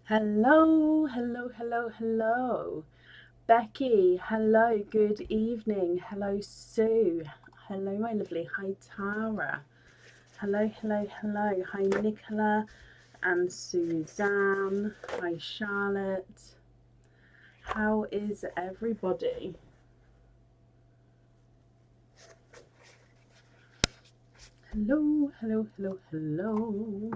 Hello, hello, hello, hello. Becky, hello, good evening. Hello, Sue. Hello, my lovely. Hi, Tara. Hello, hello, hello. Hi, Nicola and Suzanne. Hi, Charlotte. How is everybody? Hello, hello, hello, hello.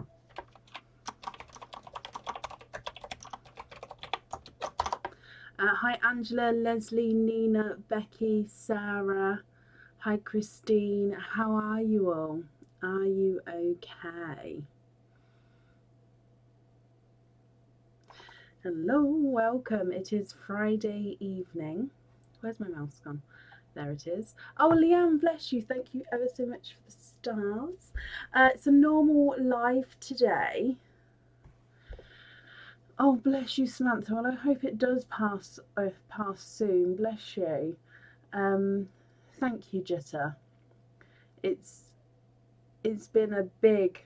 Hi, Angela, Leslie, Nina, Becky, Sarah. Hi, Christine. How are you all? Are you okay? Hello, welcome. It is Friday evening. Where's my mouse gone? There it is. Oh, Leanne, bless you. Thank you ever so much for the stars. It's a normal live today. Oh, bless you, Samantha. Well, I hope it does pass soon. Bless you. Um, Thank you, Jitta. It's it's been a big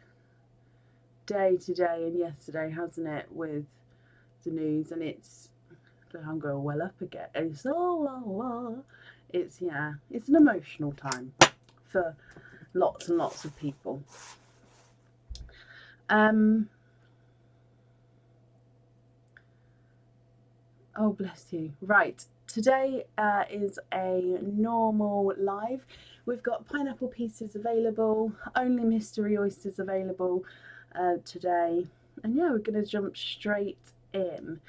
day today and yesterday, hasn't it, with the news, and it's I'm going well up again. It's it's an emotional time for lots and lots of people. Um, oh bless you. Right, today is a normal live. We've got pineapple pieces available, only mystery oysters available today, and yeah, we're going to jump straight in.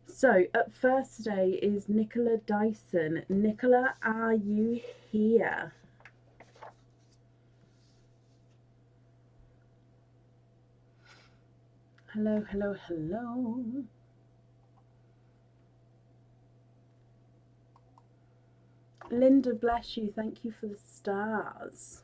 So, up first today is Nicola Dyson. Nicola, are you here? Hello, hello, hello. Linda, bless you. Thank you for the stars.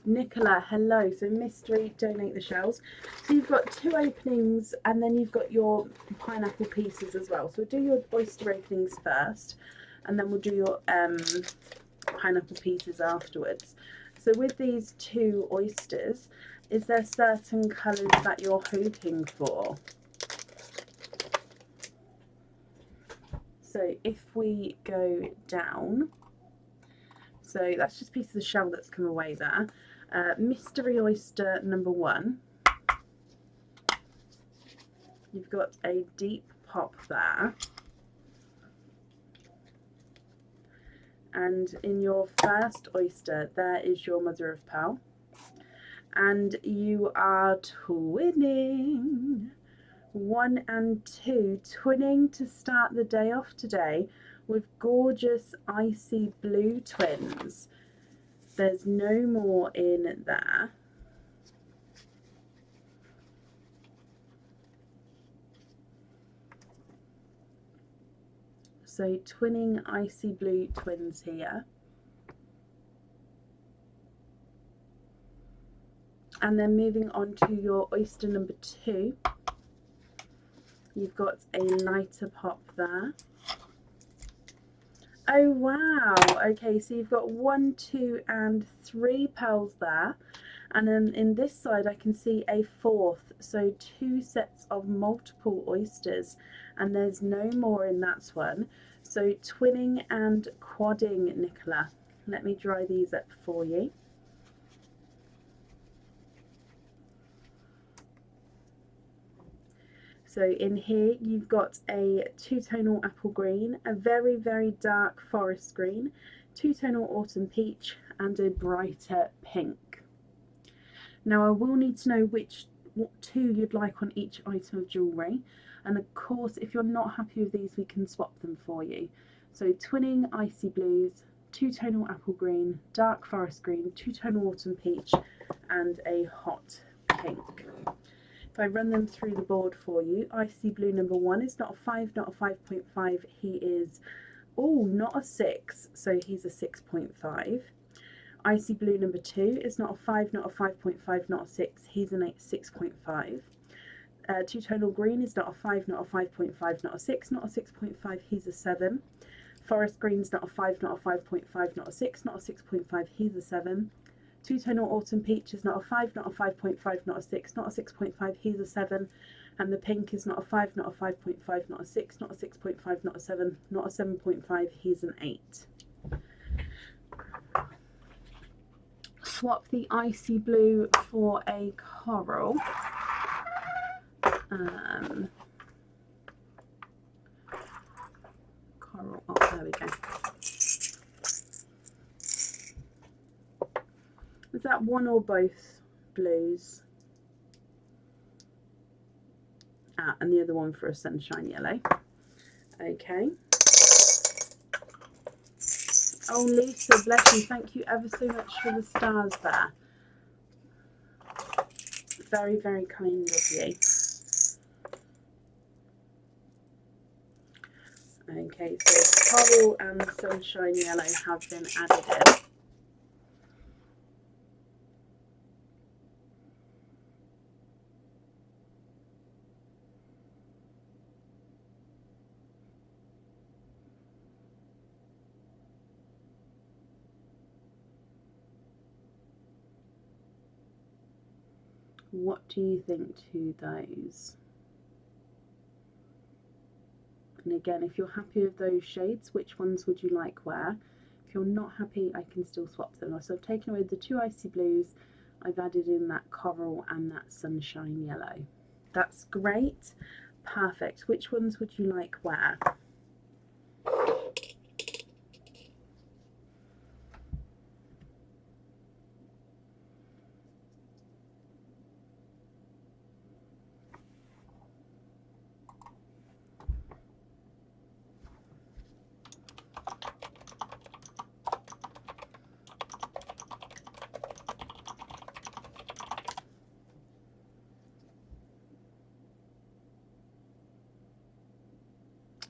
Nicola, hello. So, mystery, donate the shells. So, you've got two openings and then you've got your pineapple pieces as well. So, we'll do your oyster openings first and then we'll do your pineapple pieces afterwards. So, with these two oysters, is there certain colours that you're hoping for? So, if we go down, so that's just a piece of the shell that's come away there. Mystery oyster number one. You've got a deep pop there. And in your first oyster, there is your mother of pearl. And you are twinning. 1 and 2, twinning to start the day off today with gorgeous icy blue twins. There's no more in there. So twinning icy blue twins here. And then moving on to your oyster number 2. You've got a lighter pop there. Oh wow, okay, so you've got 1, 2 and 3 pearls there. And then in this side I can see a fourth, so 2 sets of multiple oysters, and there's no more in that one. So twinning and quadding, Nicola. Let me dry these up for you. So in here you've got a two-tonal apple green, a very, very dark forest green, two-tonal autumn peach, and a brighter pink. Now I will need to know what two you'd like on each item of jewellery, and of course if you're not happy with these we can swap them for you. So twinning icy blues, two-tonal apple green, dark forest green, two-tonal autumn peach, and a hot pink. If I run them through the board for you, icy blue number 1 is not a 5, not a 5.5, he is Oh, not a 6, so he's a 6.5. Icy blue number 2 is not a 5, not a 5.5, not a 6. He's an 6.5. Two-tonal green is not a 5, not a 5.5, not a 6, not a 6.5. He's a 7. Forest green's not a 5, not a 5.5, not a 6, not a 6.5. He's a 7. Two-tonal autumn peach is not a 5, not a 5.5, not a 6, not a 6.5. He's a 7. And the pink is not a 5, not a 5.5, not a 6, not a 6.5, not a 7, not a 7.5. He's an 8. Swap the icy blue for a coral. Coral, oh, there we go. Is that one or both blues? Ah, and the other one for a sunshine yellow. Okay. Oh, Lisa, bless you. Thank you ever so much for the stars there. Very, very kind of you. Okay, so coral and sunshine yellow have been added in. What do you think to those? And again, if you're happy with those shades, which ones would you like where? If you're not happy, I can still swap them. So I've taken away the 2 icy blues, I've added in that coral and that sunshine yellow. That's great. Perfect. Which ones would you like where?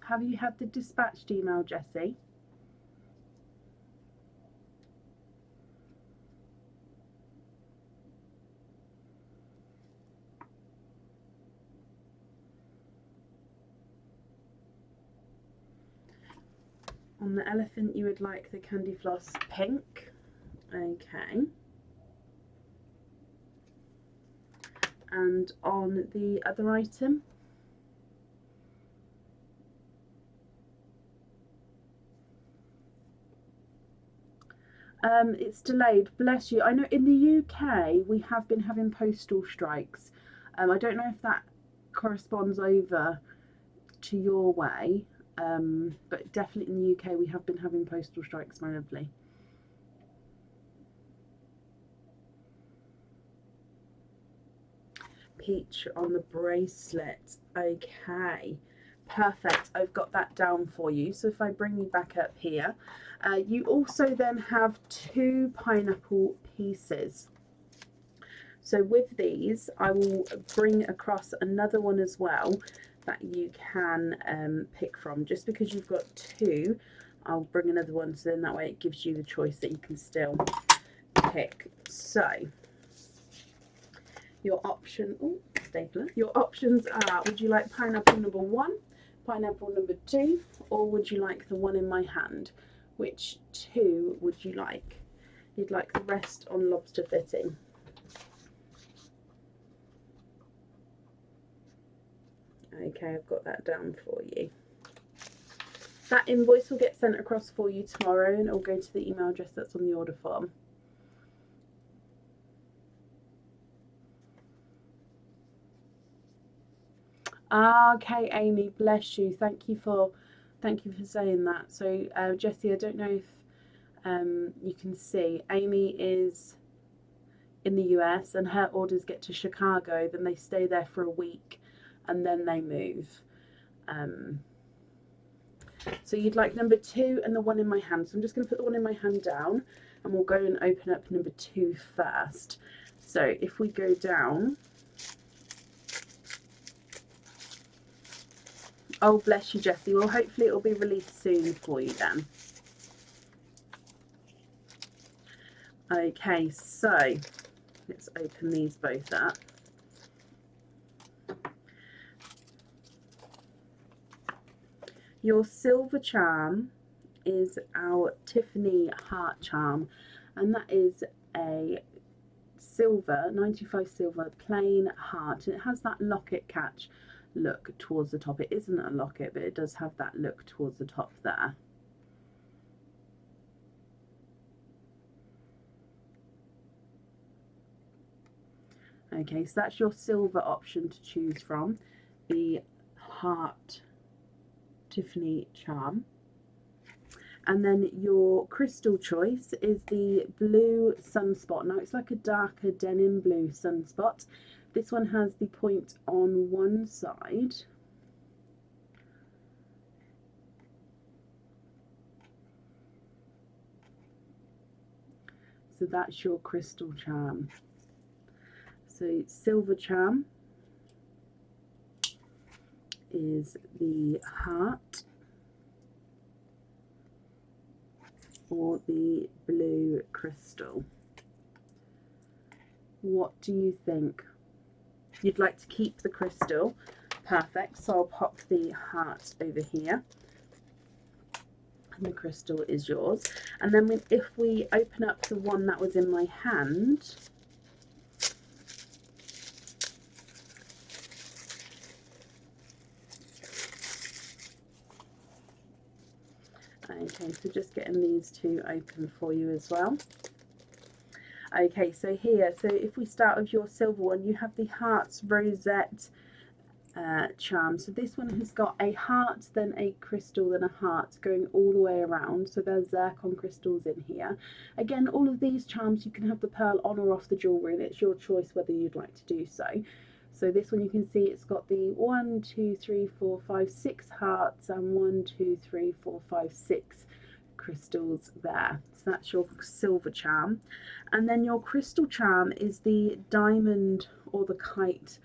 Have you had the dispatched email, Jessie? On the elephant, you would like the candy floss pink. Okay. And on the other item? It's delayed, bless you. I know in the UK we have been having postal strikes. I don't know if that corresponds over to your way, but definitely in the UK we have been having postal strikes, my lovely. Peach on the bracelet. Okay, perfect. I've got that down for you. So if I bring you back up here, you also then have 2 pineapple pieces. So with these, I will bring across another one as well that you can pick from. Just because you've got 2, I'll bring another one, so then that way it gives you the choice that you can still pick. So your option, oh, stapler. Your options are: would you like pineapple number 1, pineapple number 2, or would you like the one in my hand? Which 2 would you like? You'd like the rest on lobster fitting. Okay, I've got that down for you. That invoice will get sent across for you tomorrow, and it'll go to the email address that's on the order form. Okay, Amy, bless you. Thank you for saying that. So, Jessie, I don't know if you can see, Amy is in the US, and her orders get to Chicago, then they stay there for a week, and then they move. So you'd like number 2 and the one in my hand. So I'm just going to put the one in my hand down, and we'll go and open up number 2 first. So if we go down, Oh, bless you, Jessie. Well, hopefully it will be released soon for you then. Okay, so let's open these both up. Your silver charm is our Tiffany heart charm, and that is a silver, 95 silver, plain heart, and it has that locket catch look towards the top. It isn't a locket, but it does have that look towards the top there. Okay, so that's your silver option to choose from, the heart Tiffany charm. And then your crystal choice is the blue sunspot. Now it's like a darker denim blue sunspot. This one has the point on one side. So that's your crystal charm. So silver charm is the heart or the blue crystal. What do you think? You'd like to keep the crystal. Perfect. So I'll pop the heart over here. And the crystal is yours. And then if we open up the one that was in my hand, okay, so just getting these two open for you as well. Okay, so here, so if we start with your silver one, you have the heart's rosette charm. So this one has got a heart, then a crystal, then a heart going all the way around. So there's zircon crystals in here. Again, all of these charms you can have the pearl on or off the jewellery, and it's your choice whether you'd like to do so. So this one you can see it's got the 1, 2, 3, 4, 5, 6 hearts and 1, 2, 3, 4, 5, 6 crystals there. So that's your silver charm. And then your crystal charm is the diamond or the kite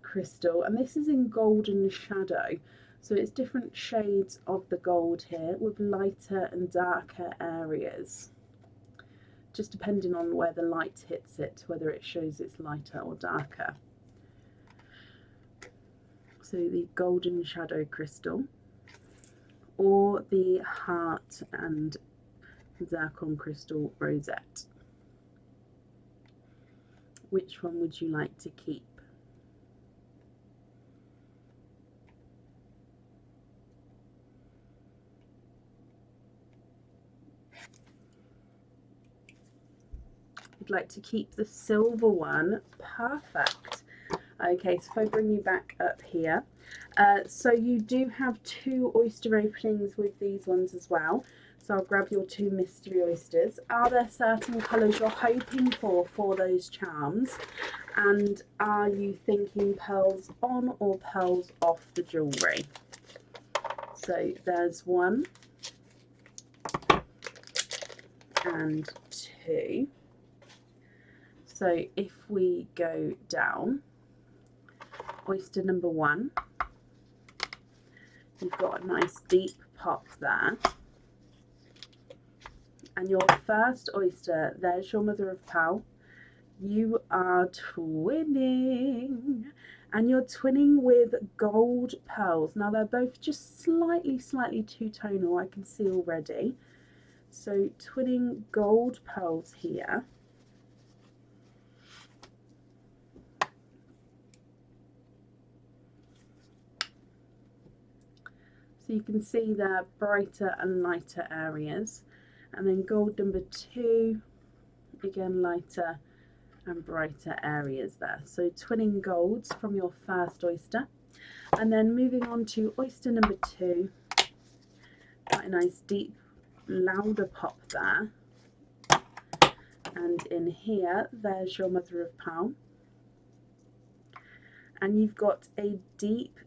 crystal, and this is in golden shadow. So it's different shades of the gold here with lighter and darker areas, just depending on where the light hits it, whether it shows it's lighter or darker. So the golden shadow crystal or the heart and zircon crystal rosette. Which one would you like to keep? You'd like to keep the silver one. Perfect. Okay, so if I bring you back up here, so you do have 2 oyster openings with these ones as well. So I'll grab your 2 mystery oysters. Are there certain colours you're hoping for those charms? And are you thinking pearls on or pearls off the jewellery? So there's 1 and 2. So if we go down, oyster number 1, you've got a nice deep pop there. And your first oyster, there's your mother of pearl. You are twinning, and you're twinning with gold pearls. Now they're both just slightly two-tonal, I can see already. So twinning gold pearls here. So you can see the brighter and lighter areas. And then gold number 2, again lighter and brighter areas there. So twinning golds from your first oyster. And then moving on to oyster number 2, quite a nice deep, louder pop there. And in here, there's your mother of pearl. And you've got a deep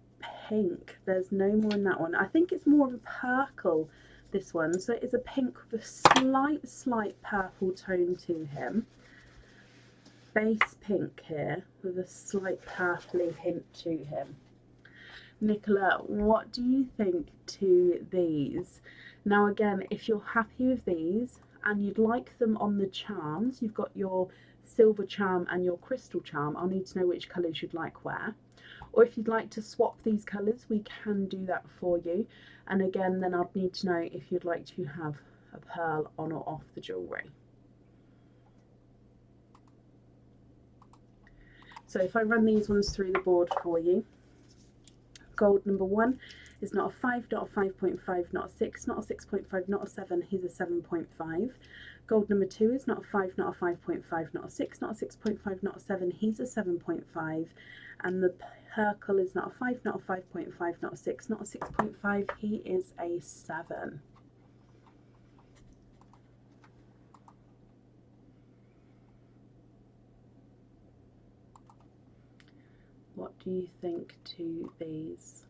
pink. There's no more in that one. I think it's more of a purple, this one. So it's a pink with a slight purple tone to him. Base pink here with a slight purpley hint to him. Nicola, what do you think to these? Now again, if you're happy with these and you'd like them on the charms, you've got your silver charm and your crystal charm. I'll need to know which colours you'd like where. Or if you'd like to swap these colours, we can do that for you. And again, then I'd need to know if you'd like to have a pearl on or off the jewellery. So if I run these ones through the board for you, gold number 1 is not a 5, not a 5.5, not a 6, not a 6.5, not a 7, he's a 7.5. Gold number 2 is not a 5, not a 5.5, not a 6, not a 6.5, not a 7, he's a 7.5. And the Hercule is not a 5, not a 5.5, not a 6, not a 6.5, he is a 7. What do you think to these?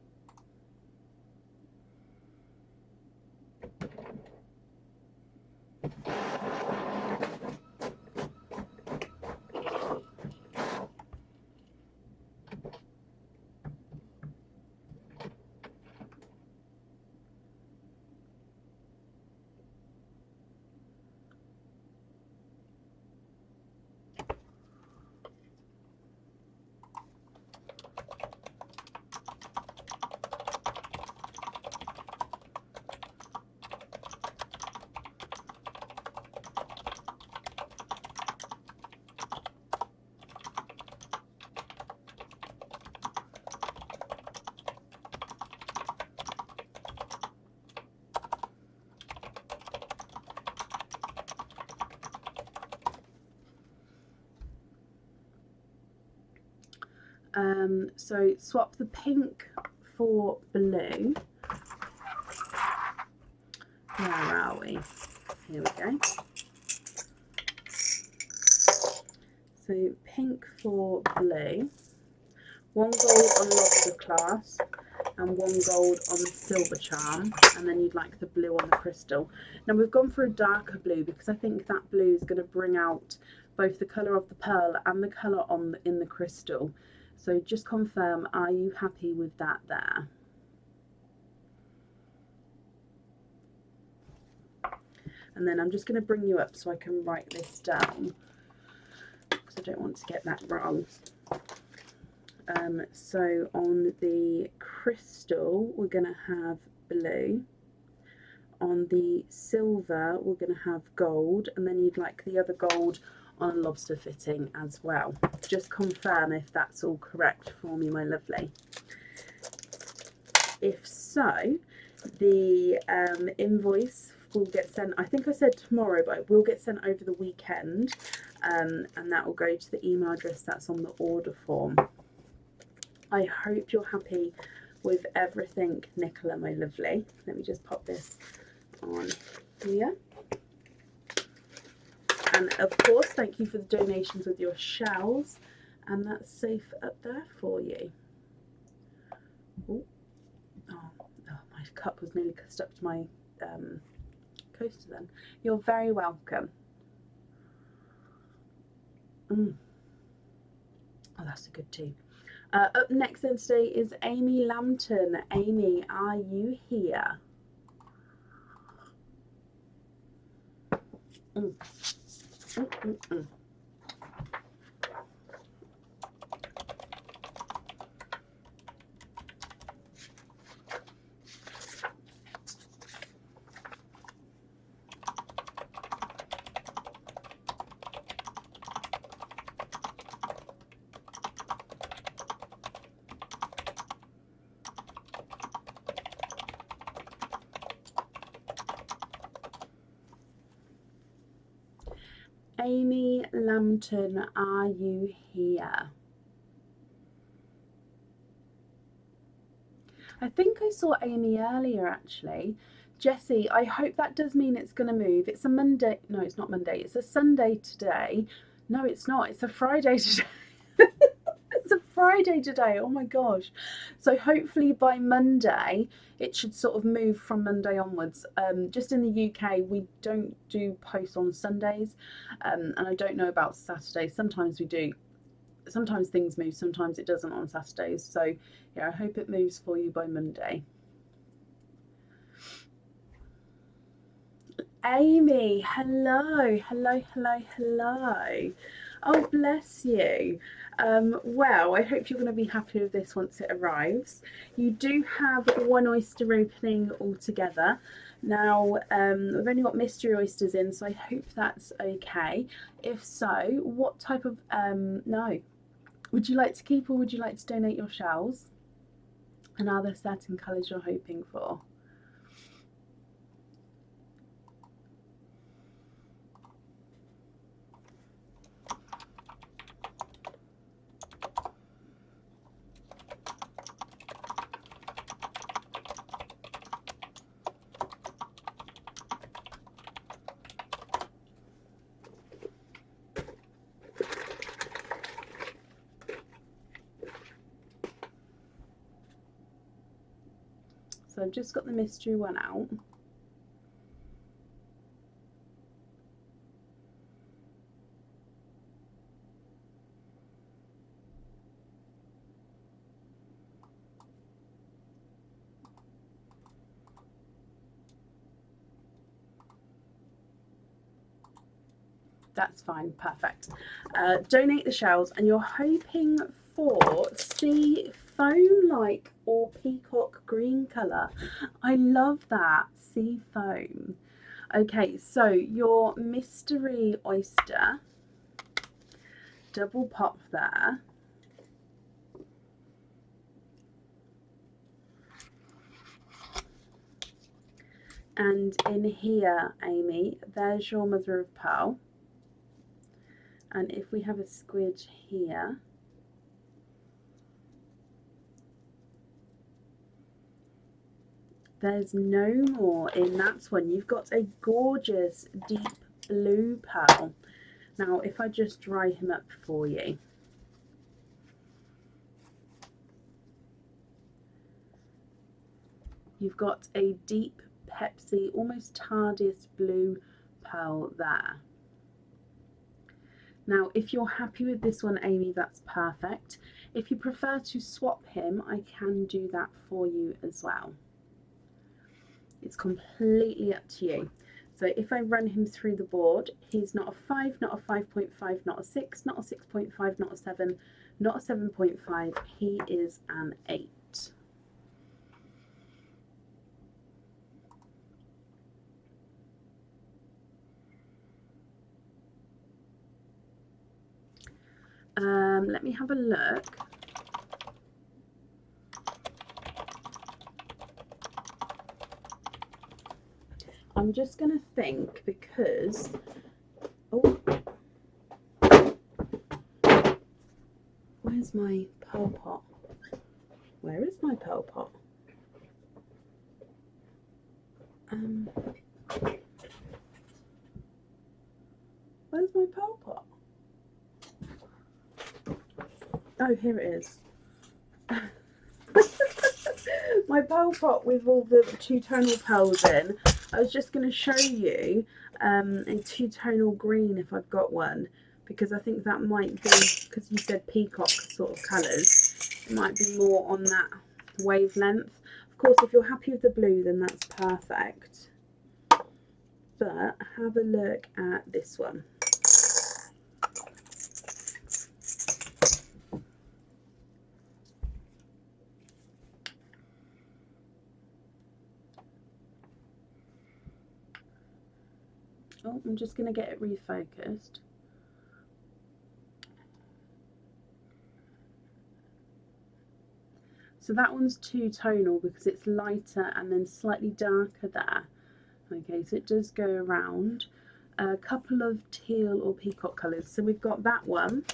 So swap the pink for blue. Where are we? Here we go. So pink for blue. 1 gold on lobster clasp and 1 gold on the silver charm, and then you'd like the blue on the crystal. Now we've gone for a darker blue because I think that blue is going to bring out both the colour of the pearl and the colour in the crystal. So just confirm, are you happy with that there? And then I'm just going to bring you up so I can write this down because I don't want to get that wrong. So on the crystal we're going to have blue, on the silver we're going to have gold, and then you'd like the other gold on a lobster fitting as well. Just confirm if that's all correct for me, my lovely. If so, the invoice will get sent, I think I said tomorrow, but it will get sent over the weekend, and that will go to the email address that's on the order form. I hope you're happy with everything, Nicola, my lovely. Let me just pop this on here. And of course, thank you for the donations with your shells, and that's safe up there for you. Ooh. Oh, my cup was nearly stuck to my coaster then. You're very welcome. Oh, that's a good tea. Up next then today is Amy Lambton. Amy, are you here? Amy Lambton, are you here? I think I saw Amy earlier actually. Jessie, I hope that does mean it's going to move. It's a Monday. No, it's not Monday. It's a Sunday today. No, it's not. It's a Friday today. It's a Friday today. Oh my gosh. So hopefully by Monday, it should sort of move from Monday onwards. Just in the UK, we don't do posts on Sundays. And I don't know about Saturdays. Sometimes we do. sometimes things move, sometimes it doesn't on Saturdays. So yeah, I hope it moves for you by Monday. Amy, hello, hello, hello, hello. Oh, bless you. Well, I hope you're going to be happy with this once it arrives. You do have one oyster opening altogether. Now, we've only got mystery oysters in, so I hope that's okay. If so, what type of, no. Would you like to keep or would you like to donate your shells? And are there certain colours you're hoping for? So I've just got the mystery one out. That's fine, perfect. Donate the shells, and you're hoping for sea foam-like or peacock green colour. I love that, sea foam. Okay, so your mystery oyster, double pop there. And in here, Amy, there's your mother of pearl. And if we have a squidge here, there's no more in that one. You've got a gorgeous deep blue pearl. Now, if I just dry him up for you. You've got a deep Pepsi, almost tardiest blue pearl there. Now, if you're happy with this one, Amy, that's perfect. If you prefer to swap him, I can do that for you as well. It's completely up to you. So if I run him through the board, he's not a 5, not a 5.5, not a 6, not a 6.5, not a 7, not a 7.5. He is an 8. Let me have a look. I'm just going to think because, oh, where's my pearl pot? Where is my pearl pot? Where's my pearl pot? Oh, here it is. My pearl pot with all the two-tonal pearls in. I was just going to show you a two-tonal green if I've got one, because I think that might be, because you said peacock sort of colours, it might be more on that wavelength. Of course, if you're happy with the blue, then that's perfect. But have a look at this one. Oh, I'm just going to get it refocused. So that one's two-tonal because it's lighter and then slightly darker there. Okay, so it does go around a couple of teal or peacock colours. So we've got that one.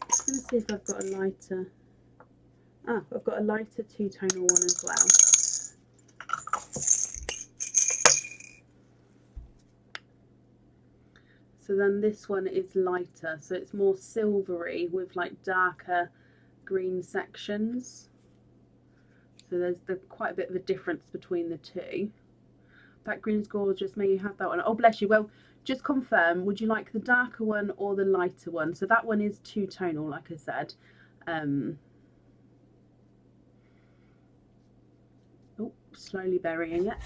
Just going to see if I've got a lighter. Ah, I've got a lighter two-tonal one as well. So then this one is lighter, so it's more silvery with like darker green sections. So there's quite a bit of a difference between the two. That green's gorgeous. May you have that one. Oh, bless you. Well, just confirm, would you like the darker one or the lighter one? So that one is two-tonal, like I said. Oh, slowly burying it.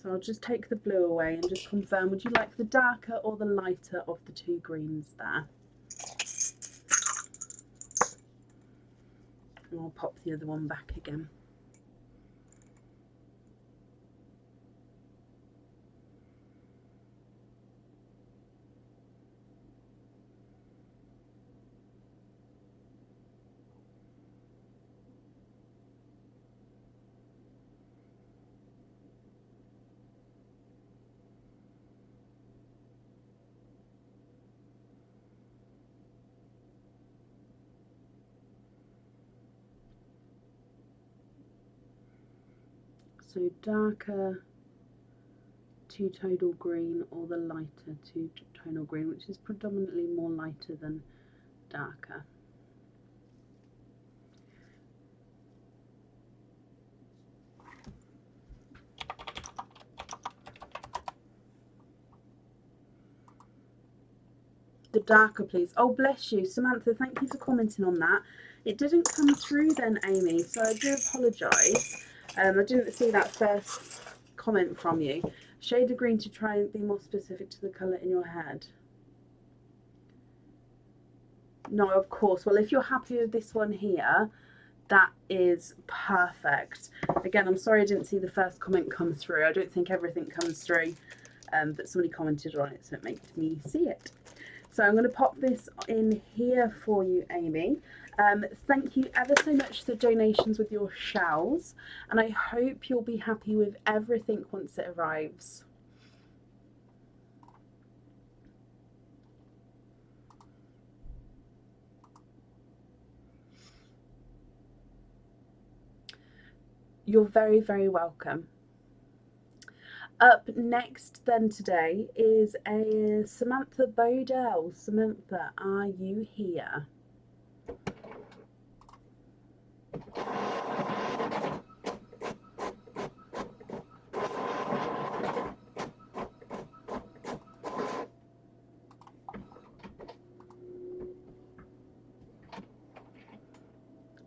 So I'll just take the blue away and just confirm, would you like the darker or the lighter of the two greens there? And I'll pop the other one back again. So darker two-tonal green or the lighter two-tonal green, which is predominantly more lighter than darker. The darker, please. Oh, bless you, Samantha, thank you for commenting on that. It didn't come through then, Amy, so I do apologise. I didn't see that first comment from you. Shade of green to try and be more specific to the colour in your head. No, of course. Well, if you're happy with this one here, that is perfect. Again, I'm sorry I didn't see the first comment come through. I don't think everything comes through, but somebody commented on it, so it made me see it. So I'm going to pop this in here for you, Amy. Thank you ever so much for the donations with your shells, and I hope you'll be happy with everything once it arrives. You're very, very welcome. Up next then today is a Samantha Bodell. Samantha, are you here?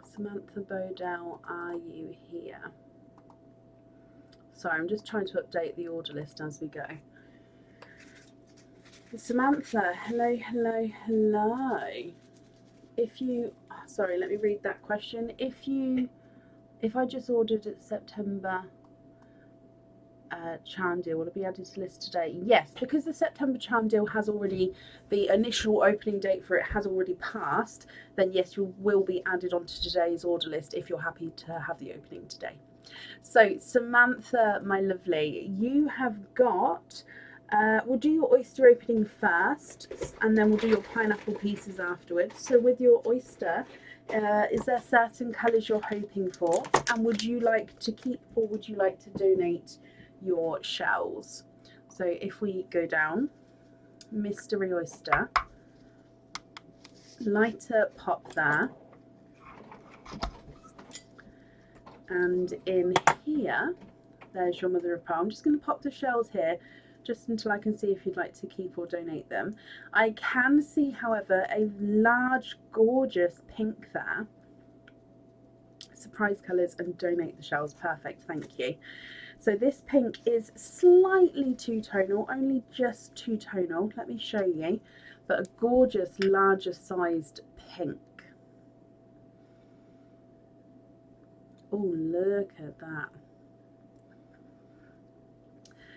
Samantha Bodell, are you here? Sorry, I'm just trying to update the order list as we go. Samantha, hello, hello, hello. Sorry, let me read that question. If I just ordered a September charm deal, will it be added to the list today? Yes, because the September charm deal has already, the initial opening date for it has already passed, then yes, you will be added onto today's order list if you're happy to have the opening today. So Samantha, my lovely, you have got, we'll do your oyster opening first, and then we'll do your pineapple pieces afterwards. So with your oyster, is there certain colours you're hoping for, and would you like to keep or would you like to donate your shells? So if we go down, mystery oyster, lighter pop there, and in here there's your mother of pearl. I'm just going to pop the shells here just until I can see if you'd like to keep or donate them. I can see, however, a large gorgeous pink there. Surprise colours and donate the shells. Perfect, thank you. So this pink is slightly two-tonal, only just two-tonal. Let me show you, but a gorgeous larger sized pink. Oh, look at that.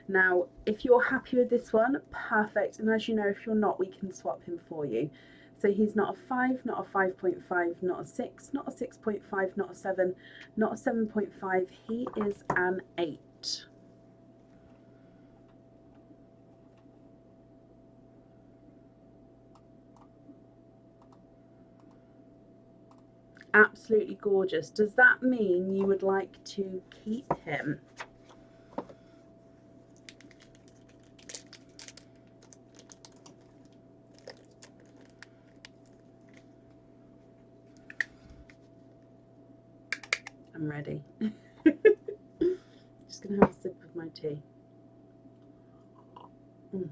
Now, if you're happy with this one, perfect. And as you know, if you're not, we can swap him for you. So he's not a 5, not a 5.5, not a 6, not a 6.5, not a 7, not a 7.5. He is an 8. Absolutely gorgeous. Does that mean you would like to keep him? I'm ready. Just gonna have a sip of my tea. Mm.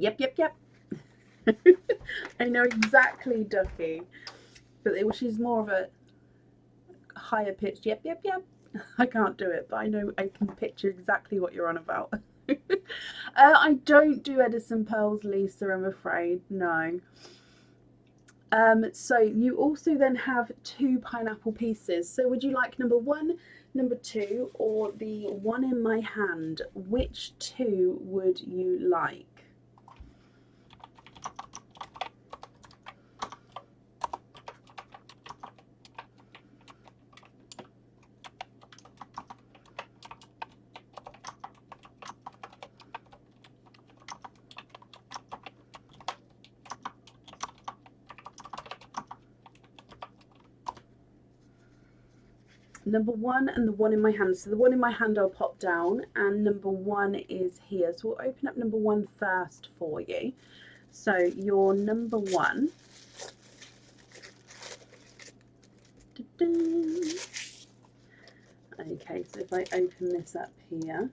Yep, yep, yep. I know exactly Ducky, but she's more of a higher pitched yep, yep, yep. I can't do it, but I know I can picture exactly what you're on about. I don't do Edison pearls, Lisa, I'm afraid. No. So you also then have 2 pineapple pieces. So would you like number 1, number 2, or the one in my hand? Which 2 would you like? Number 1 and the one in my hand. So the one in my hand I'll pop down, and number 1 is here. So we'll open up number 1 first for you. So your number 1. Okay, so if I open this up here,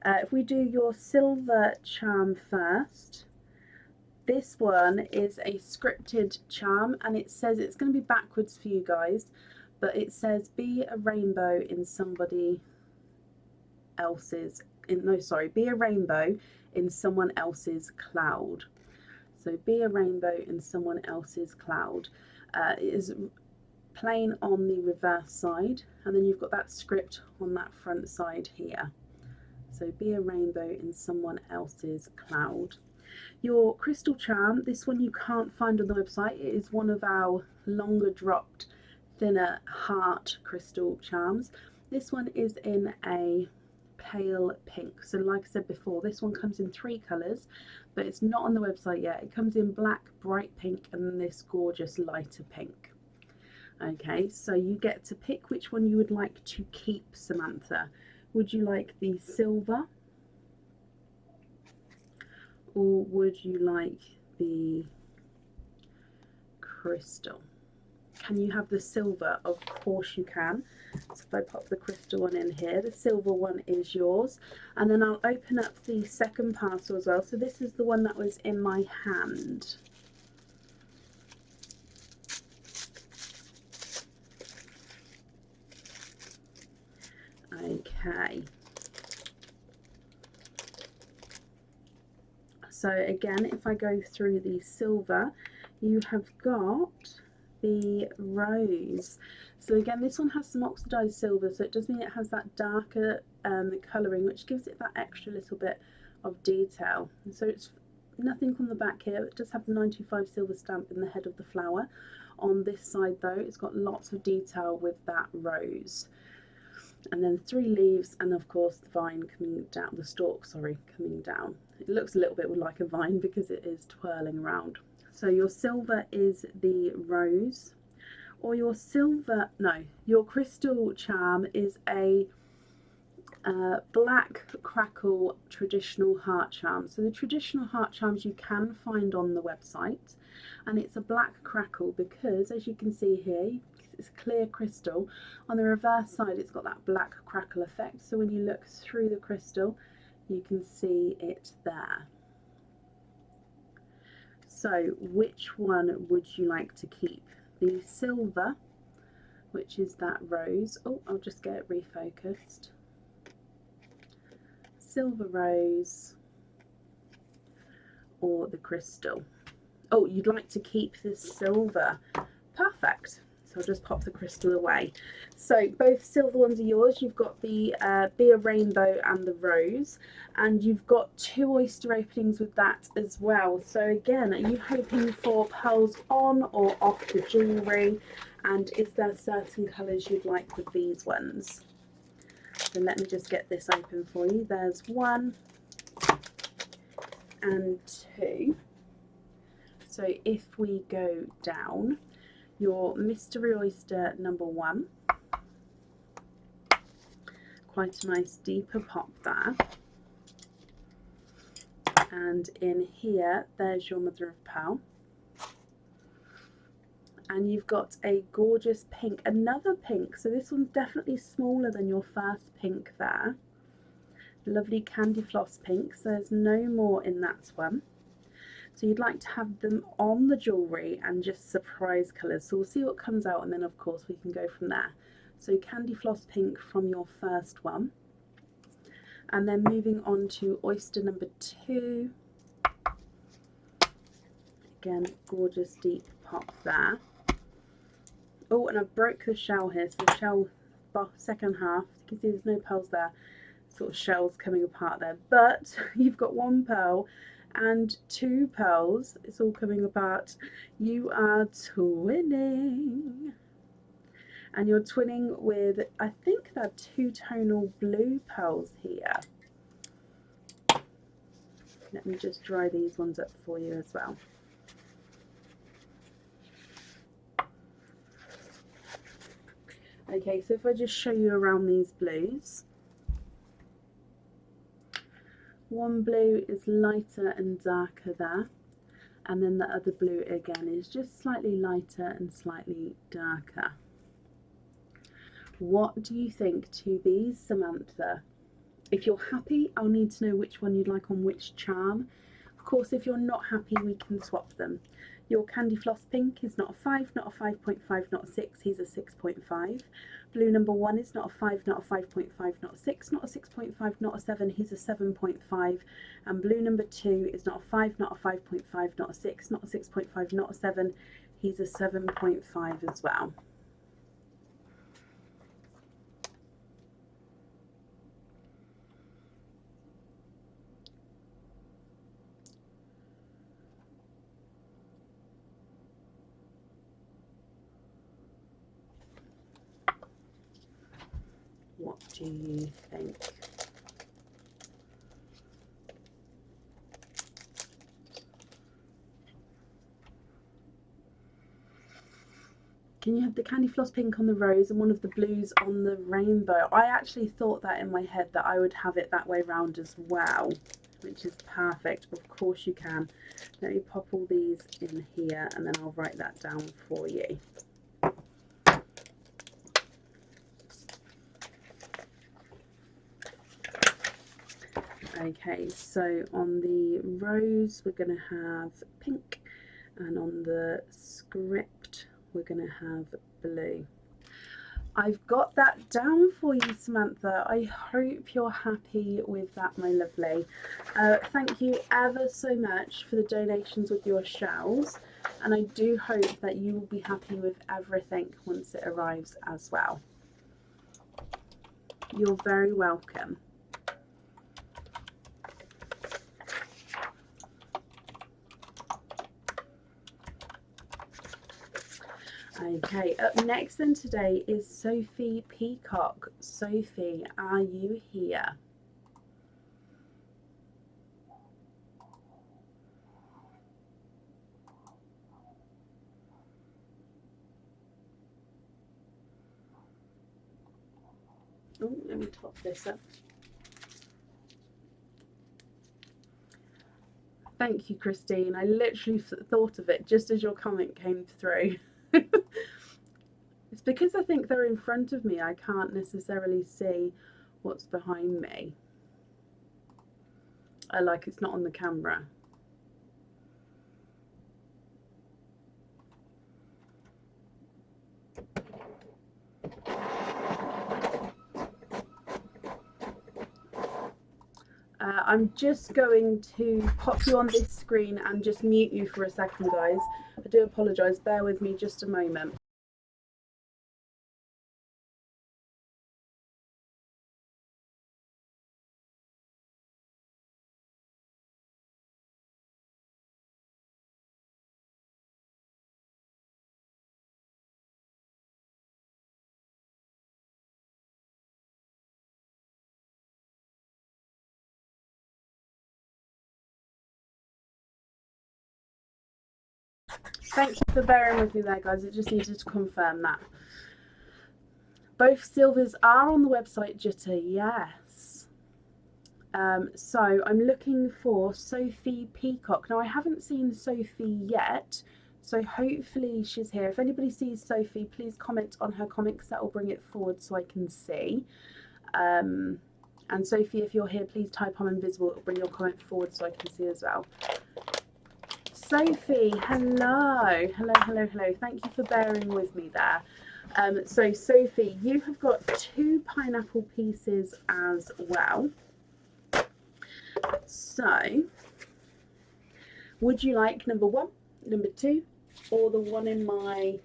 if we do your silver charm first, this one is a scripted charm, and it says, it's going to be backwards for you guys, but it says be a rainbow in somebody else's, be a rainbow in someone else's cloud. So be a rainbow in someone else's cloud. It is plain on the reverse side, and then you've got that script on that front side here. So be a rainbow in someone else's cloud. Your crystal charm, this one you can't find on the website. It is one of our longer dropped, thinner heart crystal charms. This one is in a pale pink. So like I said before, this one comes in 3 colours, but it's not on the website yet. It comes in black, bright pink, and then this gorgeous lighter pink. Okay, so you get to pick which one you would like to keep, Samantha. Would you like the silver, or would you like the crystal? Can you have the silver? Of course you can. So if I pop the crystal one in here, the silver one is yours. And then I'll open up the second parcel as well. So this is the one that was in my hand. Okay. So again, if I go through the silver, you have got the rose. So again, this one has some oxidized silver, so it does mean it has that darker colouring, which gives it that extra little bit of detail. And so it's nothing on the back here. It does have the 95 silver stamp in the head of the flower. On this side though, it's got lots of detail with that rose. And then 3 leaves, and of course the vine coming down, the stalk, sorry, coming down. It looks a little bit like a vine because it is twirling around. So your silver is the rose, or your crystal charm is a black crackle traditional heart charm. So the traditional heart charms you can find on the website, and it's a black crackle because, as you can see here, it's clear crystal. On the reverse side, it's got that black crackle effect, so when you look through the crystal, you can see it there. So which one would you like to keep? The silver, which is that rose. Oh, I'll just get it refocused. Silver rose, or the crystal? Oh, you'd like to keep this silver. Perfect. So I'll just pop the crystal away. So both silver ones are yours. You've got the Be a Rainbow and the rose, and you've got 2 oyster openings with that as well. So again, are you hoping for pearls on or off the jewellery? And is there certain colours you'd like with these ones? So let me just get this open for you. There's 1 and 2. So if we go down, your mystery oyster number 1. Quite a nice deeper pop there. And in here, there's your mother of pearl. And you've got a gorgeous pink, another pink, so this one's definitely smaller than your first pink there. Lovely candy floss pink, so there's no more in that one. So you'd like to have them on the jewellery and just surprise colours. So we'll see what comes out, and then of course we can go from there. So candy floss pink from your first one. And then moving on to oyster number 2. Again, gorgeous deep pop there. Oh, and I broke the shell here, so the shell second half, you can see there's no pearls there, sort of shells coming apart there, but you've got 1 pearl and 2 pearls, it's all coming apart. You are twinning, and you're twinning with, I think they're 2-tonal blue pearls here. Let me just dry these ones up for you as well. Okay, so if I just show you around these blues, one blue is lighter and darker there, and then the other blue again is just slightly lighter and slightly darker. What do you think to these, Samantha? If you're happy, I'll need to know which one you'd like on which charm. Of course, if you're not happy, we can swap them. Your candy floss pink is not a 5, not a 5.5, not a 6, he's a 6.5. Blue number 1 is not a 5, not a 5.5, not a 6, not a 6.5, not a 7, he's a 7.5. And blue number 2 is not a 5, not a 5.5, not a 6, not a 6.5, not a 7, he's a 7.5 as well. What do you think? Can you have the candy floss pink on the rose and one of the blues on the rainbow? I actually thought that in my head that I would have it that way round as well, which is perfect. Of course you can. Let me pop all these in here and then I'll write that down for you. Okay, so on the rose we're going to have pink, and on the script we're going to have blue. I've got that down for you, Samantha. I hope you're happy with that, my lovely. Thank you ever so much for the donations with your shells, and I do hope that you will be happy with everything once it arrives as well. You're very welcome. Okay, up next then today is Sophie Peacock. Sophie, are you here? Oh, let me top this up. Thank you, Christine. I literally thought of it just as your comment came through. It's because I think they're in front of me. I can't necessarily see what's behind me. Like it's not on the camera. I'm just going to pop you on this screen and just mute you for a second, guys. I do apologise. Bear with me just a moment. Thank you for bearing with me there, guys. I just needed to confirm that. Both silvers are on the website, Jitter, yes. So I'm looking for Sophie Peacock. Now I haven't seen Sophie yet, so hopefully she's here. If anybody sees Sophie, please comment on her comics. That will bring it forward so I can see. And Sophie, if you're here, please type I'm invisible. It'll bring your comment forward so I can see as well. Sophie, hello. Hello, hello, hello. Thank you for bearing with me there. So Sophie, you have got 2 pineapple pieces as well. So, would you like number 1, number 2, or the one in my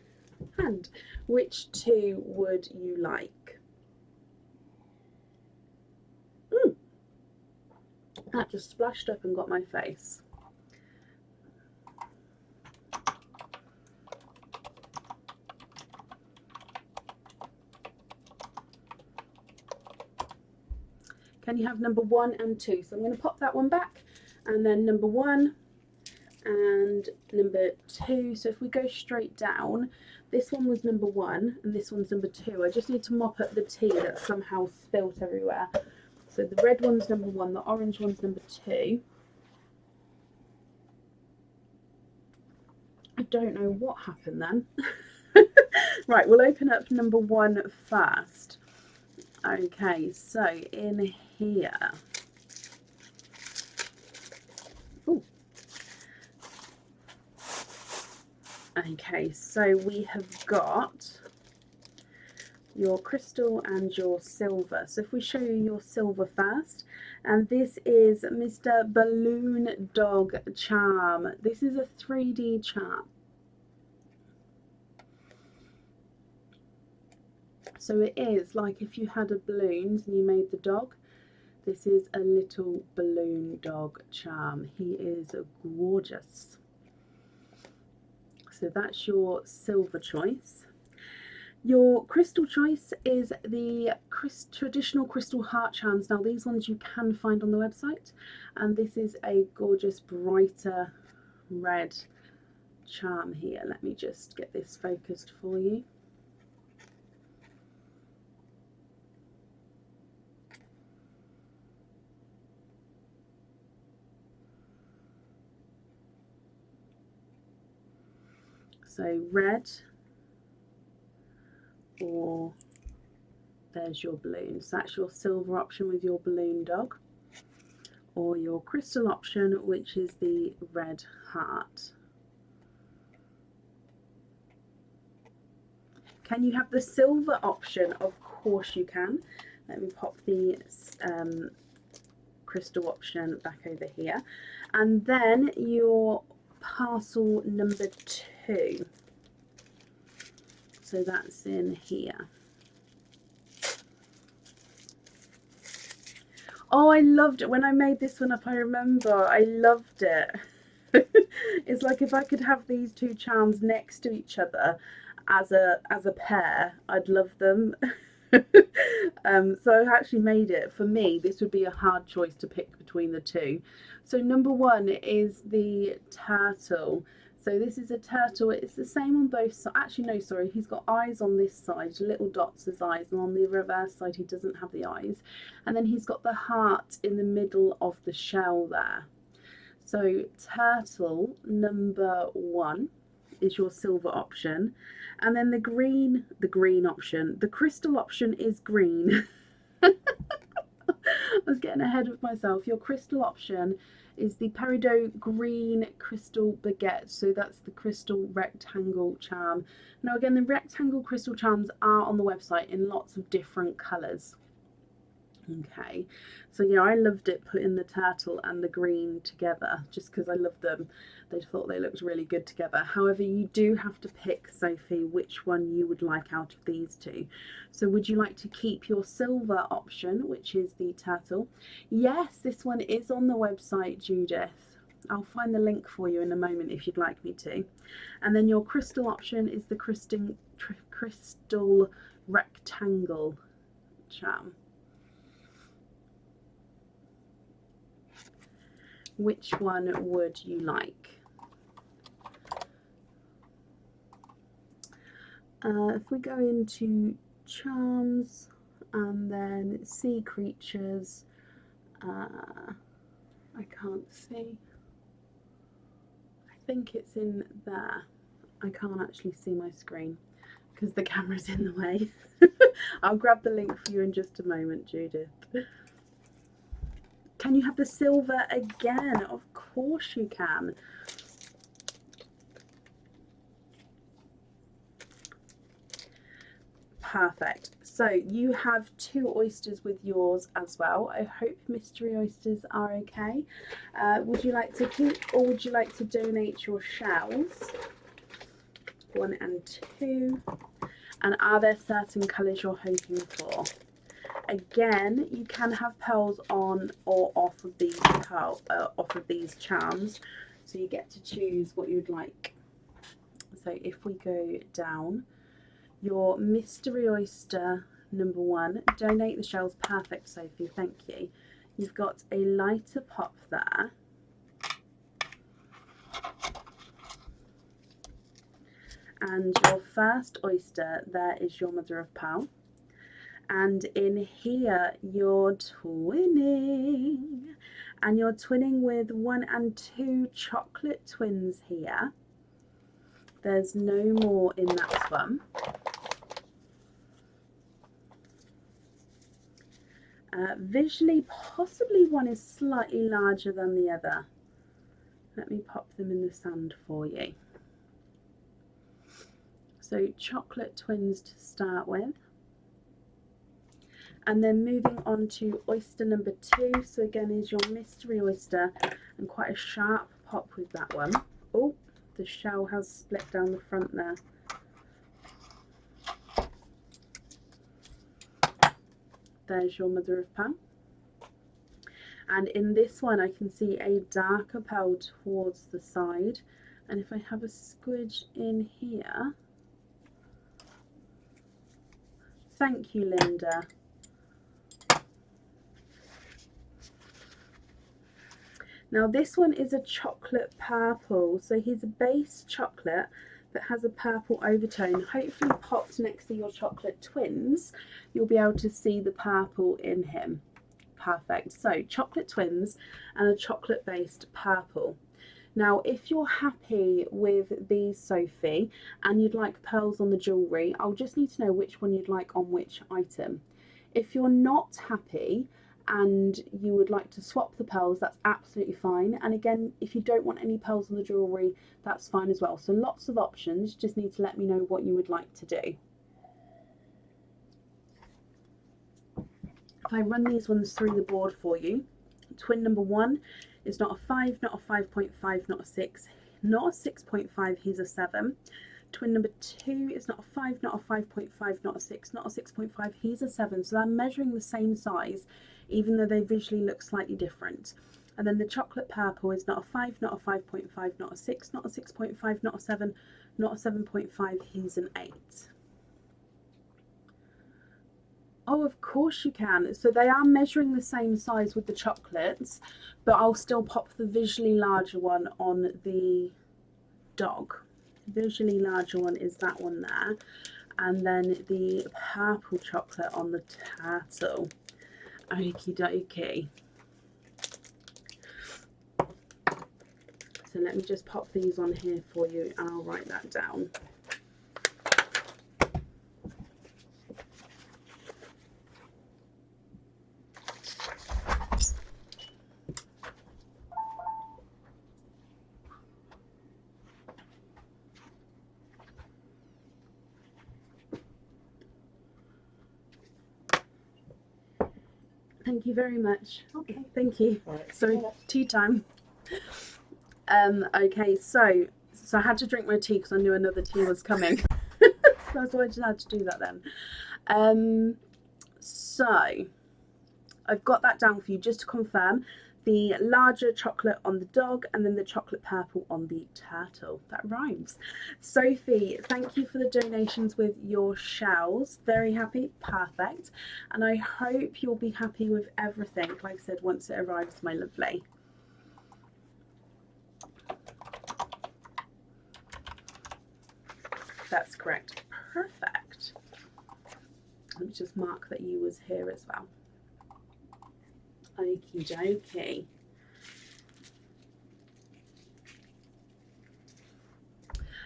hand? Which 2 would you like? That just splashed up and got my face. Can you have number 1 and 2? So I'm going to pop that one back, and then number 1 and number 2. So if we go straight down, this one was number 1 and this one's number 2. I just need to mop up the tea that's somehow spilt everywhere. So the red one's number 1, the orange one's number 2. I don't know what happened then. Right, we'll open up number 1 first. Okay, so in here. Ooh. Okay, so we have got your crystal and your silver. So if we show you your silver first, and this is Mr. Balloon Dog Charm. This is a 3D charm. So it is like if you had a balloons and you made the dog. This is a little balloon dog charm. He is gorgeous. So that's your silver choice. Your crystal choice is the traditional crystal heart charms. Now these ones you can find on the website, and this is a gorgeous brighter red charm here. Let me just get this focused for you. So red, or there's your balloon. So that's your silver option with your balloon dog, or your crystal option, which is the red heart. Can you have the silver option? Of course you can. Let me pop the crystal option back over here. And then your parcel number 2. So that's in here. Oh, I loved it. When I made this one up, I remember I loved it. It's like if I could have these 2 charms next to each other as a pair, I'd love them. So I actually made it. For me, this would be a hard choice to pick between the 2. So number 1 is the turtle. So this is a turtle. It's the same on both sides. Actually, no, sorry. He's got eyes on this side, little dots as eyes, and on the reverse side he doesn't have the eyes. And then he's got the heart in the middle of the shell there. So turtle number 1 is your silver option, and then the green option, the crystal option is green. I was getting ahead of myself. Your crystal option is the Peridot Green Crystal Baguette. So that's the crystal rectangle charm. Now again, the rectangle crystal charms are on the website in lots of different colours. Okay, so yeah, I loved it putting the turtle and the green together just because I love them. They thought they looked really good together. However, you do have to pick, Sophie, which one you would like out of these 2. So would you like to keep your silver option, which is the turtle? Yes, this one is on the website, Judith. I'll find the link for you in a moment if you'd like me to. And then your crystal option is the crystal rectangle charm. Which one would you like? If we go into charms and then sea creatures, I can't see. I think it's in there. I can't actually see my screen because the camera's in the way. I'll grab the link for you in just a moment, Judith. Can you have the silver again? Of course you can. Perfect. So you have 2 oysters with yours as well. I hope mystery oysters are okay. Would you like to keep or would you like to donate your shells? 1 and 2. And are there certain colours you're hoping for? Again, you can have pearls on or off of these charms, so you get to choose what you'd like. So if we go down, your mystery oyster number 1, donate the shells. Perfect, Sophie, thank you. You've got a lighter pop there. And your first oyster, there is your mother of pearl. And in here, you're twinning. And you're twinning with 1 and 2 chocolate twins here. There's no more in that one. Visually, possibly one is slightly larger than the other. Let me pop them in the sand for you. So chocolate twins to start with. And then moving on to oyster number 2. So again is your mystery oyster, and quite a sharp pop with that one. Oh, the shell has split down the front there. There's your mother of pearl. And in this one I can see a darker pearl towards the side. And if I have a squidge in here. Thank you, Linda. Now this one is a chocolate purple, so he's a base chocolate that has a purple overtone. Hopefully popped next to your chocolate twins, you'll be able to see the purple in him. Perfect. So chocolate twins and a chocolate based purple. Now if you're happy with these, Sophie, and you'd like pearls on the jewellery, I'll just need to know which one you'd like on which item. If you're not happy and you would like to swap the pearls, that's absolutely fine. And again, if you don't want any pearls on the jewellery, that's fine as well. So lots of options, just need to let me know what you would like to do. If I run these ones through the board for you, twin number 1 is not a 5, not a 5.5, not a 6, not a 6.5, he's a 7. Twin number 2 is not a 5, not a 5.5, not a 6, not a 6.5, he's a 7. So they're measuring the same size, even though they visually look slightly different. And then the chocolate purple is not a 5, not a 5.5, not a 6, not a 6.5, not a 7, not a 7.5, he's an 8. Oh, of course you can. So they are measuring the same size with the chocolates, but I'll still pop the visually larger one on the dog. Visually larger one is that one there, and then the purple chocolate on the turtle. Okie dokie. So let me just pop these on here for you and I'll write that down. Thank you very much. Okay. Thank you. Right. So tea time. Okay, so I had to drink my tea because I knew another tea was coming. So I just had to do that then. So I've got that down for you just to confirm. The larger chocolate on the dog and then the chocolate purple on the turtle. That rhymes. Sophie, thank you for the donations with your shells. Very happy. Perfect. And I hope you'll be happy with everything, like I said, once it arrives, my lovely. That's correct. Perfect. Let me just mark that you was here as well. Okie dokie.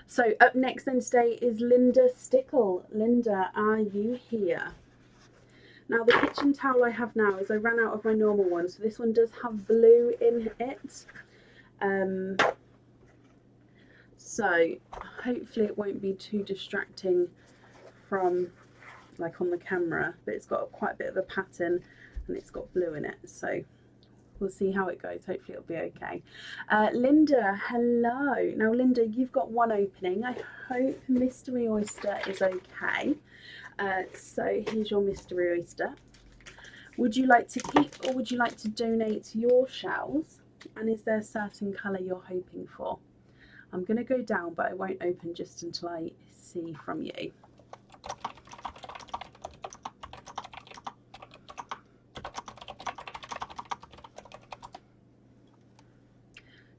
So up next then today is Linda Stickle. Linda, are you here? Now the kitchen towel I have now is I ran out of my normal one, so this one does have blue in it. So hopefully it won't be too distracting from like on the camera, but it's got quite a bit of a pattern and it's got blue in it, so we'll see how it goes. Hopefully it'll be okay. Linda, hello. Now Linda, you've got one opening. I hope Mystery Oyster is okay. So here's your Mystery Oyster. Would you like to keep or would you like to donate your shells? And is there a certain colour you're hoping for? I'm going to go down, but I won't open just until I see from you.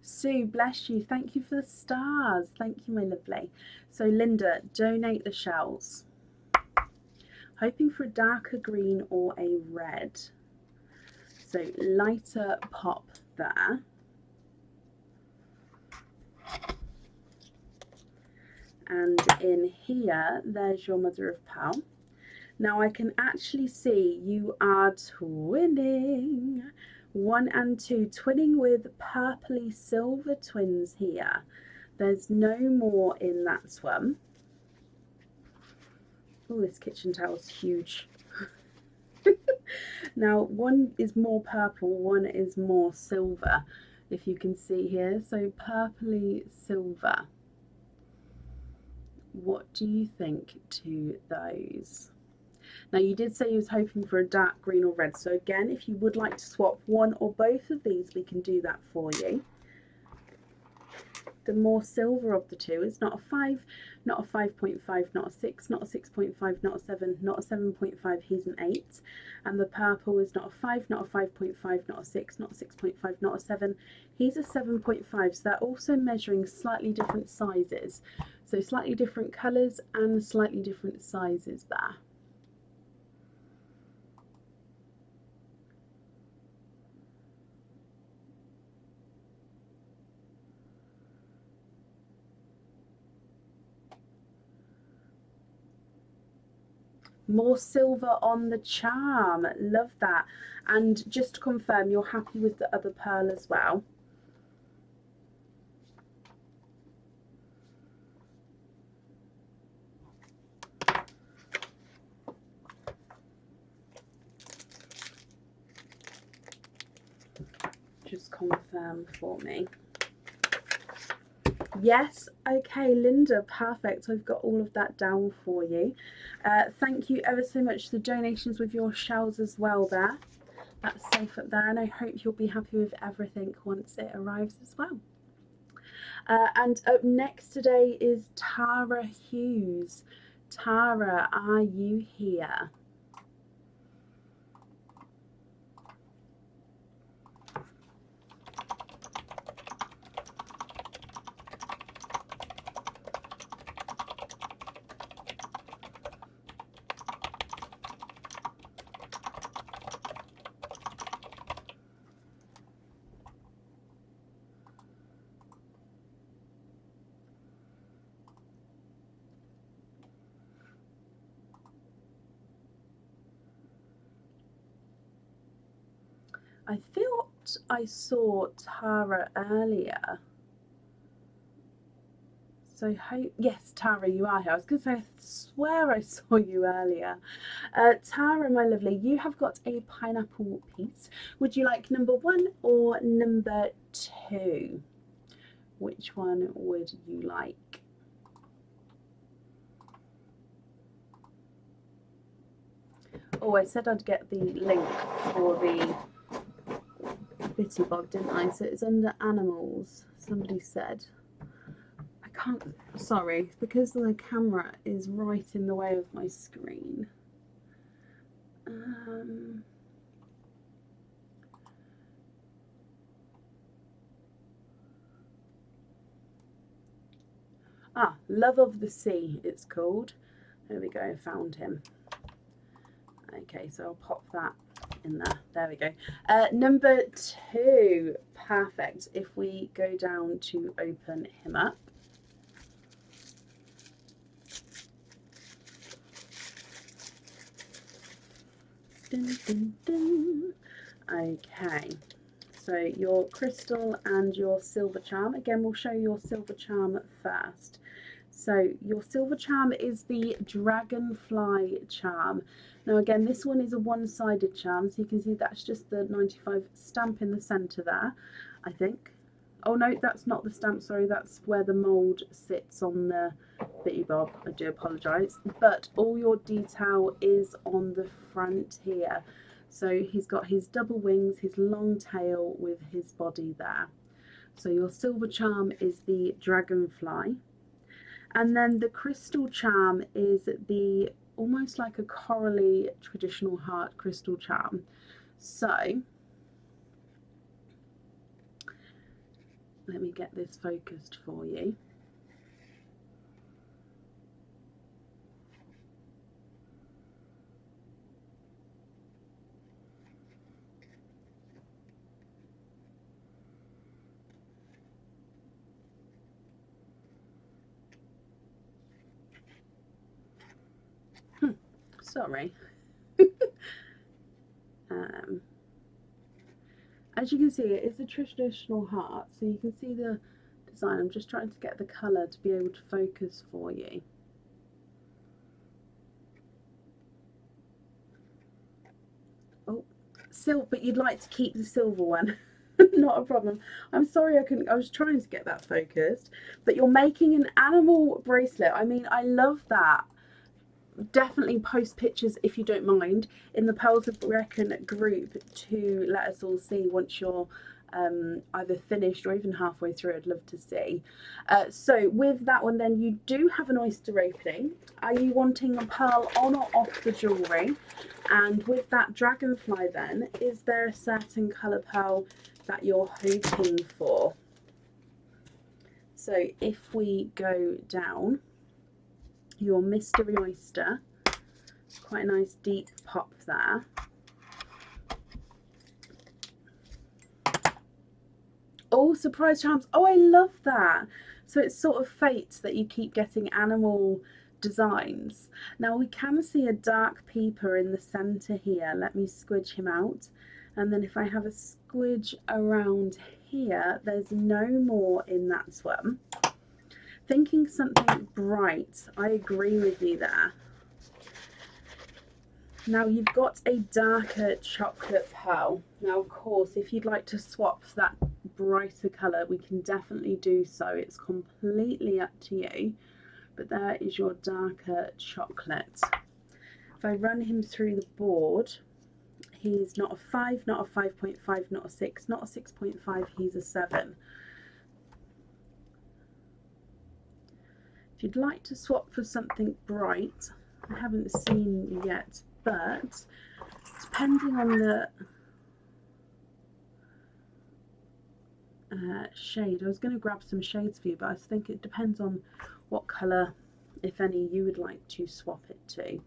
Sue, bless you. Thank you for the stars. Thank you, my lovely. So Linda, donate the shells. Hoping for a darker green or a red. So lighter pop there. And in here, there's your mother of pearl. Now I can actually see you are twinning. 1 and 2, twinning with purpley silver twins here. There's no more in that one. Oh, this kitchen towel's huge. Now one is more purple, one is more silver, if you can see here. So purpley silver. What do you think to those? Now you did say you was hoping for a dark green or red, so again, if you would like to swap one or both of these, we can do that for you. The more silver of the two is not a 5, not a 5.5, not a 6, not a 6.5, not a 7, not a 7.5, he's an 8. And the purple is not a 5, not a 5.5, not a 6, not a 6.5, not a 7, he's a 7.5. So they're also measuring slightly different sizes. So slightly different colours and slightly different sizes there. More silver on the charm, love that. And just to confirm, you're happy with the other pearl as well? Just confirm for me. Yes, okay, Linda, perfect. I've got all of that down for you. Thank you ever so much for the donations with your shells as well there. That's safe up there, and I hope you'll be happy with everything once it arrives as well. And up next today is Tara Hughes. Tara, are you here? I thought I saw Tara earlier. So yes, Tara, you are here. I was going to say, I swear I saw you earlier. Tara, my lovely, you have got a pineapple piece. Would you like number 1 or number 2? Which one would you like? Oh, I said I'd get the link for the Bitty Bob, didn't I? So it's under animals, somebody said. I can't, sorry, because the camera is right in the way of my screen. Love of the Sea, it's called. There we go, found him. Okay, so I'll pop that in there. There we go. Number 2, perfect. If we go down to open him up. Dun, dun, dun. Okay, so your crystal and your silver charm. Again, we'll show your silver charm first. So your silver charm is the dragonfly charm. Now again, this one is a one-sided charm, so you can see that's just the 95 stamp in the centre there, I think. Oh no, that's not the stamp, sorry, that's where the mould sits on the bitty bob. I do apologise. But all your detail is on the front here. So he's got his double wings, his long tail with his body there. So your silver charm is the dragonfly. And then the crystal charm is the almost like a corally traditional heart crystal charm. So let me get this focused for you. Sorry. As you can see, it is a traditional heart, so you can see the design. I'm just trying to get the colour to be able to focus for you. Oh, but you'd like to keep the silver one. Not a problem. I'm sorry I couldn't. I was trying to get that focused, but you're making an animal bracelet. I mean, I love that. Definitely post pictures, if you don't mind, in the Pearls of Brecon group to let us all see once you're either finished or even halfway through. I'd love to see. So with that one then, you do have an oyster opening. Are you wanting a pearl on or off the jewellery? And with that dragonfly then, is there a certain colour pearl that you're hoping for? So if we go down, your mystery oyster, quite a nice deep pop there. Oh, surprise charms. Oh, I love that. So it's sort of fate that you keep getting animal designs. Now we can see a dark peeper in the centre here. Let me squidge him out. And then if I have a squidge around here, there's no more in that one. Thinking something bright. I agree with you there. Now you've got a darker chocolate pearl. Now of course, if you'd like to swap for that brighter colour, we can definitely do so. It's completely up to you. But there is your darker chocolate. If I run him through the board, he's not a 5, not a 5.5, not a 6, not a 6.5, he's a 7. If you'd like to swap for something bright, I haven't seen yet, but depending on the shade, I was going to grab some shades for you, but I think it depends on what colour, if any, you would like to swap it to.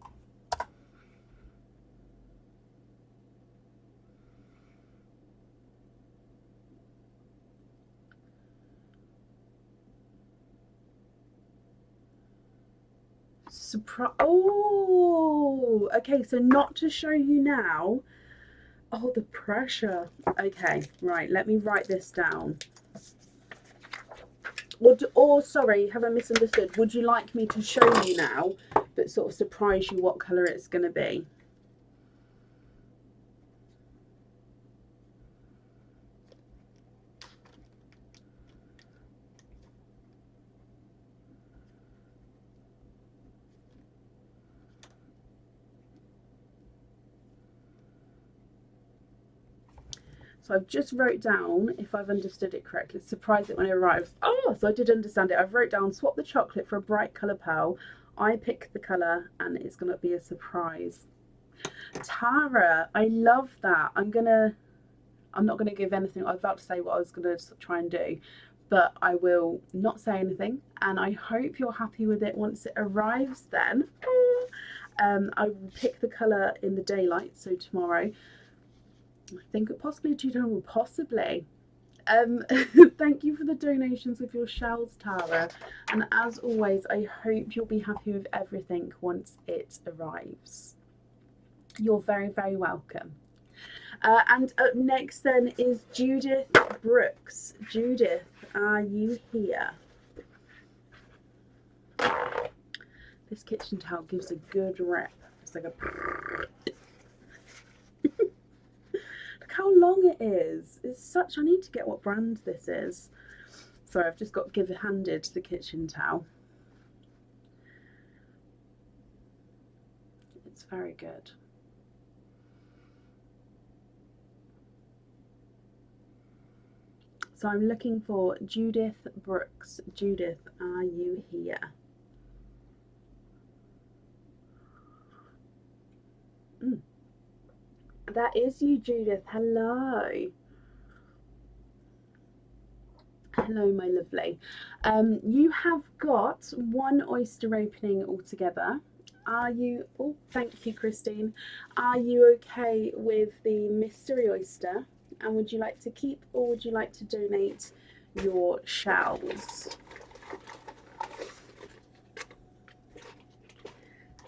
Oh, okay, so not to show you now. Oh, the pressure. Okay, right, let me write this down. Or sorry, have I misunderstood? Would you like me to show you now, but sort of surprise you what colour it's going to be? So I've just wrote down, if I've understood it correctly, surprise it when it arrives. Oh, so I did understand it. I've wrote down, swap the chocolate for a bright colour pearl. I pick the colour and it's going to be a surprise. Tara, I love that. I'm not going to give anything. I was about to say what I was going to try and do, but I will not say anything, and I hope you're happy with it once it arrives then. I will pick the colour in the daylight, so tomorrow. I think possibly two-tone, possibly. Thank you for the donations with your shells, Tara, and as always I hope you'll be happy with everything once it arrives. You're very, very welcome. And up next then is Judith Brooks. Judith, are you here? This kitchen towel gives a good rip. It's like a look how long it is. It's such, I need to get what brand this is. Sorry, I've just got handed the kitchen towel. It's very good. So I'm looking for Judith Brooks. Judith, are you here? That is you, Judith. Hello. Hello, my lovely. You have got one oyster opening altogether. Are you, oh, thank you, Christine. Are you okay with the mystery oyster? And would you like to keep, or would you like to donate your shells?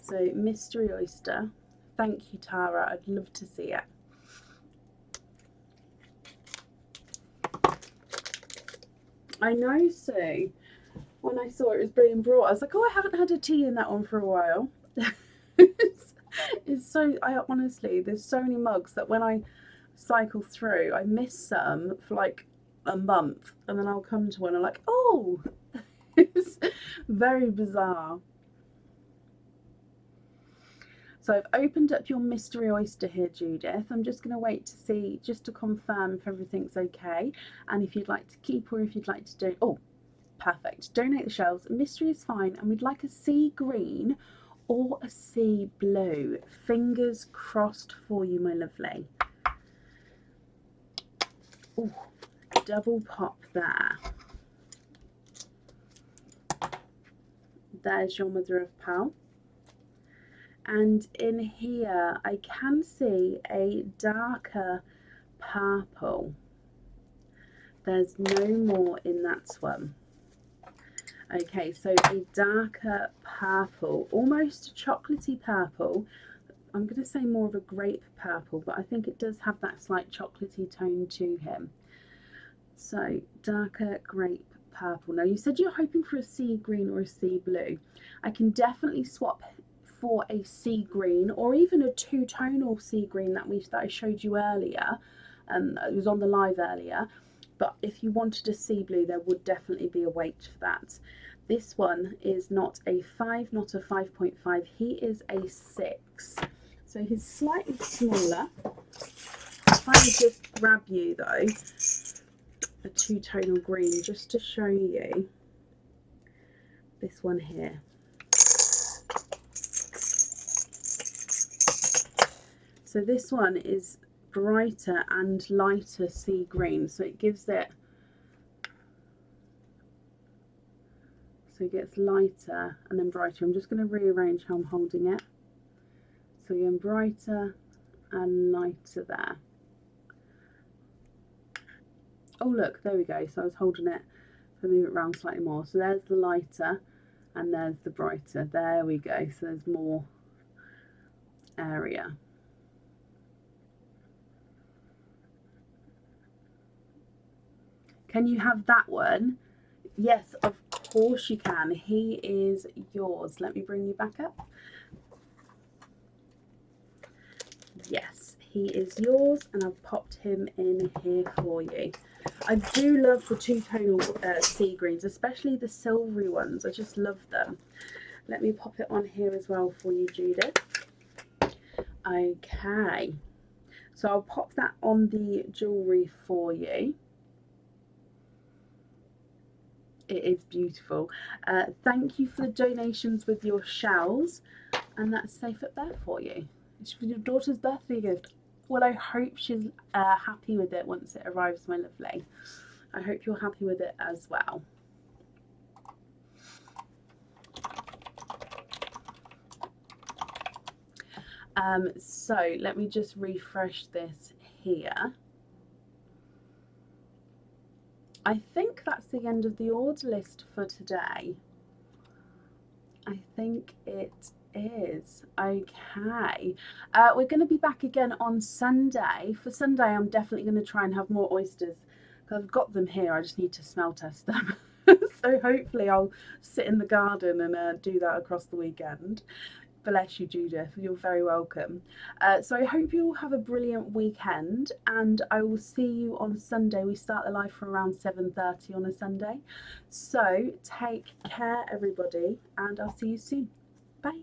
So mystery oyster. Thank you, Tara. I'd love to see it. I know, Sue. When I saw it was being brought, I was like, oh, I haven't had a tea in that one for a while. It's so, I honestly, there's so many mugs that when I cycle through, I miss some for like a month, and then I'll come to one and I'm like, oh, it's very bizarre. So I've opened up your mystery oyster here, Judith. I'm just going to wait to see, just to confirm if everything's okay, and if you'd like to keep or if you'd like to do, oh, perfect, donate the shells. Mystery is fine, and we'd like a sea green or a sea blue. Fingers crossed for you, my lovely. Ooh, double pop there. There's your mother of pearl. And in here I can see a darker purple. There's no more in that one. Okay, so a darker purple, almost chocolatey purple. I'm going to say more of a grape purple, but I think it does have that slight chocolatey tone to him. So darker grape purple. Now you said you're hoping for a sea green or a sea blue. I can definitely swap for a sea green, or even a two-tonal sea green that I showed you earlier. It was on the live earlier, but if you wanted a sea blue, there would definitely be a weight for that. This one is not a 5, not a 5.5, he is a 6, so he's slightly smaller. If I just grab you though a two-tonal green just to show you this one here. So this one is brighter and lighter sea green, so it gives it, so it gets lighter and then brighter. I'm just going to rearrange how I'm holding it. So again, brighter and lighter there. Oh look, there we go. So I was holding it, so move it around slightly more. So there's the lighter and there's the brighter. There we go. So there's more area. Can you have that one? Yes, of course you can. He is yours. Let me bring you back up. Yes, he is yours, and I've popped him in here for you. I do love the two-tonal sea greens, especially the silvery ones. I just love them. Let me pop it on here as well for you, Judith. Okay, so I'll pop that on the jewellery for you. It is beautiful. Thank you for the donations with your shells, and that's safe up there for you. It's for your daughter's birthday gift. Well, I hope she's happy with it once it arrives, my lovely. I hope you're happy with it as well. So let me just refresh this here. I think that's the end of the order list for today. I think it is. Okay. We're going to be back again on Sunday. For Sunday, I'm definitely going to try and have more oysters. I've got them here, I just need to smell test them. So hopefully I'll sit in the garden and do that across the weekend. Bless you, Judith. You're very welcome. So I hope you all have a brilliant weekend, and I will see you on Sunday. We start the live from around 7:30 on a Sunday. So take care, everybody, and I'll see you soon. Bye.